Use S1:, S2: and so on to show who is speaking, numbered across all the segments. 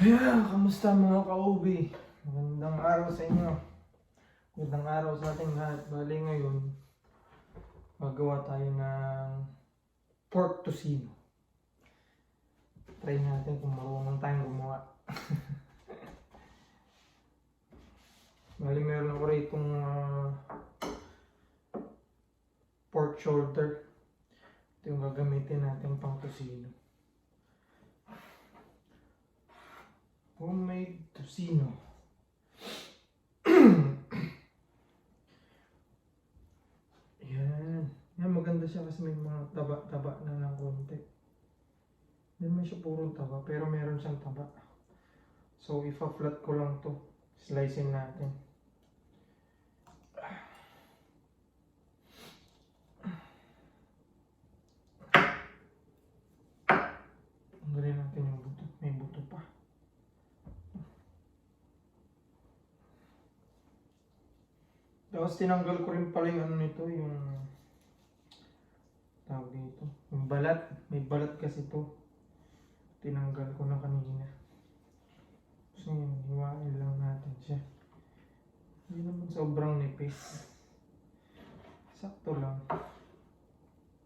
S1: Ayan, kamusta mga ka-OB? Magandang araw sa inyo. Magandang araw sa ating lahat. Bali ngayon, magawa tayo ng pork tocino. Try natin kung marunong tayong gumawa. Bali meron ako rito pork shoulder. Ito yung gagamitin natin pang tocino. Homemade tocino. Yan. Yan, maganda siya kasi may mga taba-taba na ng konti. Hindi naman siya puro taba, pero meron siyang taba. So, ipa-flat ko lang to. Slicein natin. Tanggalin natin yung buto. May buto pa. Tapos tinanggal ko rin pala yung ano nito, yung tawag dito, yung balat. May balat kasi to. Tinanggal ko na kanina. So yun, hiwain lang natin siya. Hindi naman sobrang nipis. Sakto lang.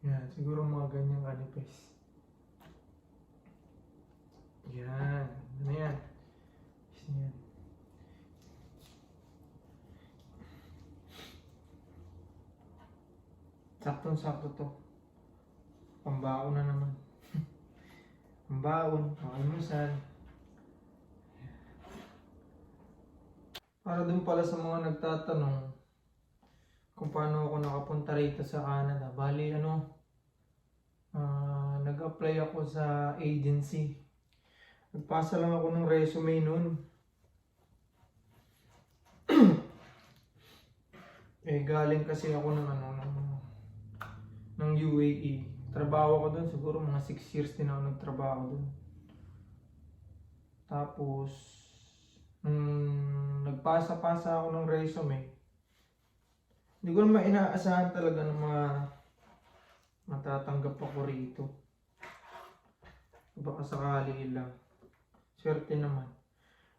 S1: Yan, siguro mga ganyang kanipis. Yan, ano yan? Yan. Saktong-sakto to. Pambaon na naman. Pambaon, pang-almusal. Para dun pala sa mga nagtatanong kung paano ako nakapunta rito sa Canada. Bali, nag-apply ako sa agency. Nagpasa lang ako ng resume nun. Galing kasi ako ng UAE. Trabaho ko doon, siguro mga 6 years din ako nagtrabaho doon. Tapos, nagpasa-pasa ako ng resume. Hindi ko naman inaasahan talaga ng mga matatanggap ako rito. Baka sakali lang. Swerte naman.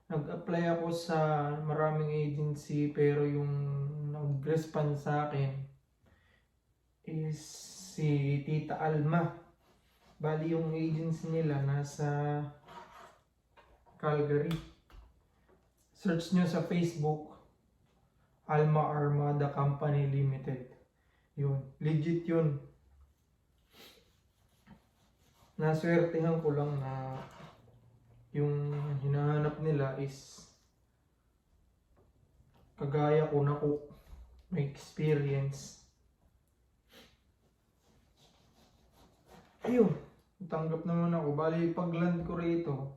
S1: Nag-apply ako sa maraming agency pero yung nag-respond sa akin is si Tita Alma. Bali yung agency nila nasa Calgary. Search nyo sa Facebook, Alma Armada Company Limited. Yun, legit yun. Naswertehan ko lang na yung hinahanap nila is kagaya ko na may experience. Ayun, tanggap naman ako. Bali, pag land ko rito,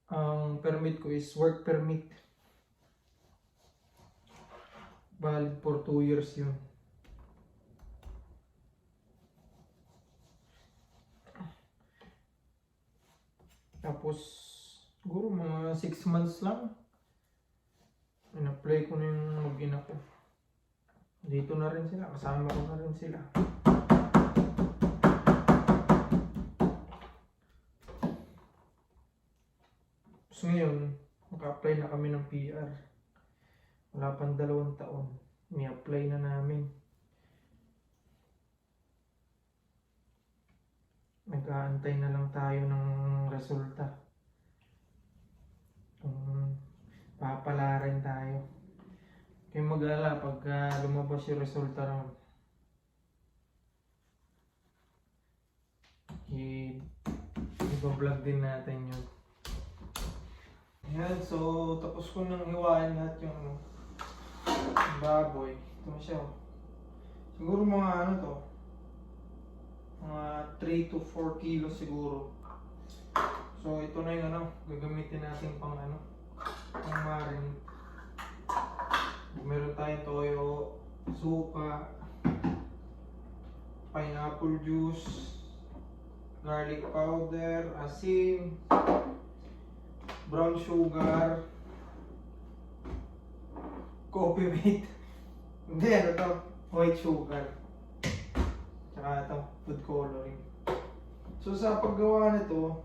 S1: ang permit ko is work permit. Valid for 2 years yun. Tapos, siguro mga 6 months lang, in-apply ko na yung mag-ina ko. Dito na rin sila, kasama ko na rin sila. So ngayon, maka-apply na kami ng PR. Wala pang 2 taon. Ni-apply na namin. Nag-aantay na lang tayo ng resulta. Kung papalarin tayo. Kaya mag-alala pagka lumabas yung resulta ron. I-vlog din natin yun. Ayan, so tapos ko nang hiwain lahat yung baboy. Ito na siya. Siguro mga mga 3 to 4 kilos siguro. So ito na yung gagamitin natin pang marin. Meron tayong toyo, suka, pineapple juice, garlic powder, asin, brown sugar, coffee mate. Hindi, white sugar. Tsaka food coloring. So sa paggawa nito,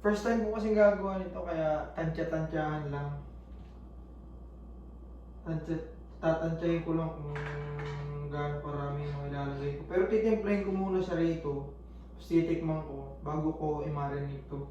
S1: First time ko kasing gagawa nito kaya tansya-tansyahan lang. Tatantyahin ko lang kung gaano karami yung ilalagay ko. Pero titimplahin ko muna siya rito. Tapos titikman ko bago ko i-marinate ito.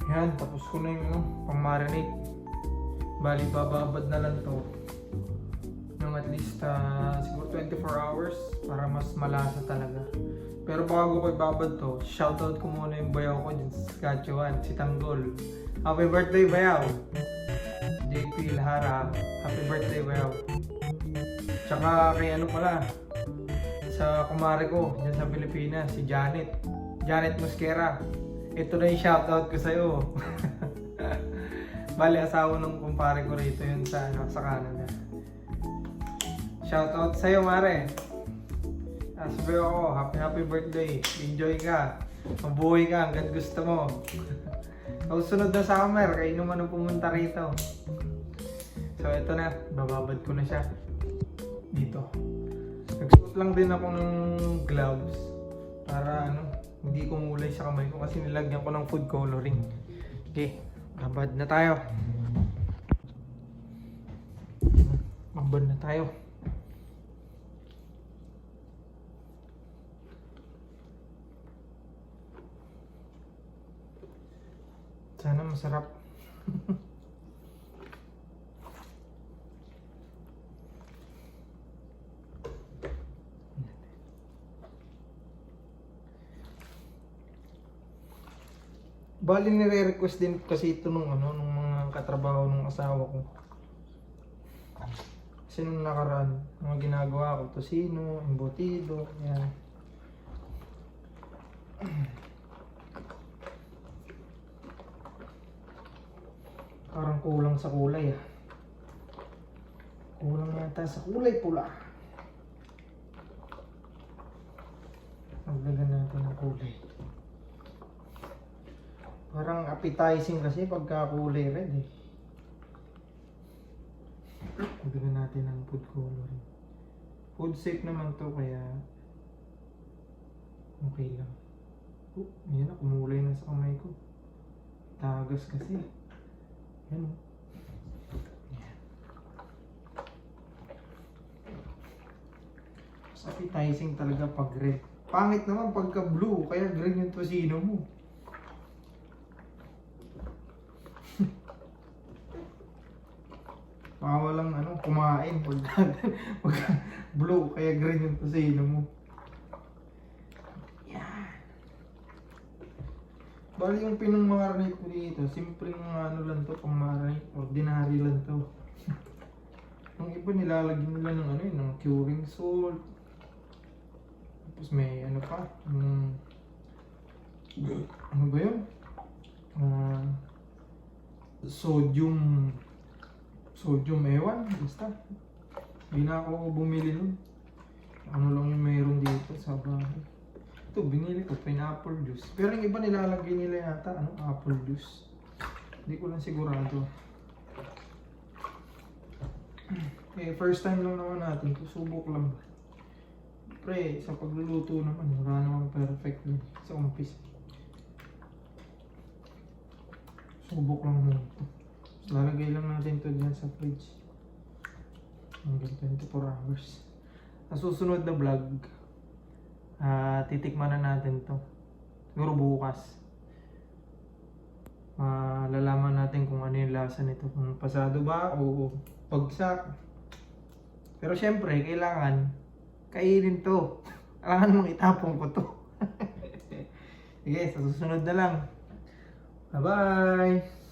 S1: Yan, tapos ko na yung pang-marinate. Bali, bababad na lang to ng at least siguro 24 hours para mas malasa talaga. Pero bago ko ibabad to, shoutout ko muna yung bayaw ko dyan sa Saskatchewan, si Tanggol. Happy birthday, bayaw! JP Lahara, happy birthday, bayaw! Tsaka kay ano pala, sa kumare ko dyan sa Pilipinas, si Janet Mosquera. Ito na yung shoutout ko sa'yo. Bali, asawa ng kumpare ko rito yun sa Canada. Shoutout sa'yo, mare. Sabi ako, happy birthday. Enjoy ka. Mabuhay ka hanggang gusto mo. Sunod na summer, kayo naman ang pumunta rito. So, ito na. Bababad ko na siya. Dito. Nagsuot lang din ako ng gloves para hindi kumulay sa kamay ko kasi nilagyan ko ng food coloring. Okay, babad na tayo. Babad na tayo. Sana masarap. Bali nire-request din kasi ito nung mga katrabaho ng asawa ko. Kasi nung nakaraan, mga ginagawa ko, tosino, embutido, yan. Parang kulang sa kulay ah. Kulang yata sa kulay pula. Magdagan natin ng kulay. Parang appetizing kasi pagka kulay red eh. Magdagan natin ng food coloring. Food safe naman to kaya okay lang. Yan na, kumulay na sa kamay ko. Tagas kasi. Yan o. Mas appetizing talaga pag red. Pangit naman pagka blue, kaya green yung tosino mo. Walang kumain pagka blue, kaya green yung tosino mo. Yan. Bali yung pinang-marinate ko dito, simpleng lang to, pang-marinate, ordinary lang to. Yung iba nilalagyan nila ng ng curing salt. Tapos may pa, ano ba yun? Sodium ewan, basta. Hindi na ako bumili nun. Ano lang yung mayroon dito sa bahay. Ito, binili ko, pineapple juice. Pero yung iba nilalagay nila yata, apple juice. Hindi ko lang sigurado. First time lang naman natin, subok lang. syempre, sa pagluluto naman, wala namang perfect din sa umpisa. Subok lang muna ito. Tapos lalagay lang natin ito dyan sa fridge. Hanggang 24 hours. Sa susunod na vlog, titikman na natin to. Siguro bukas. Malalaman natin kung ano yung lasa nito. Kung pasado ba o bagsak. Pero syempre, kailangan kainin to. Kailangan mong itapon ko to. Sige, sa susunod na lang. Bye-bye!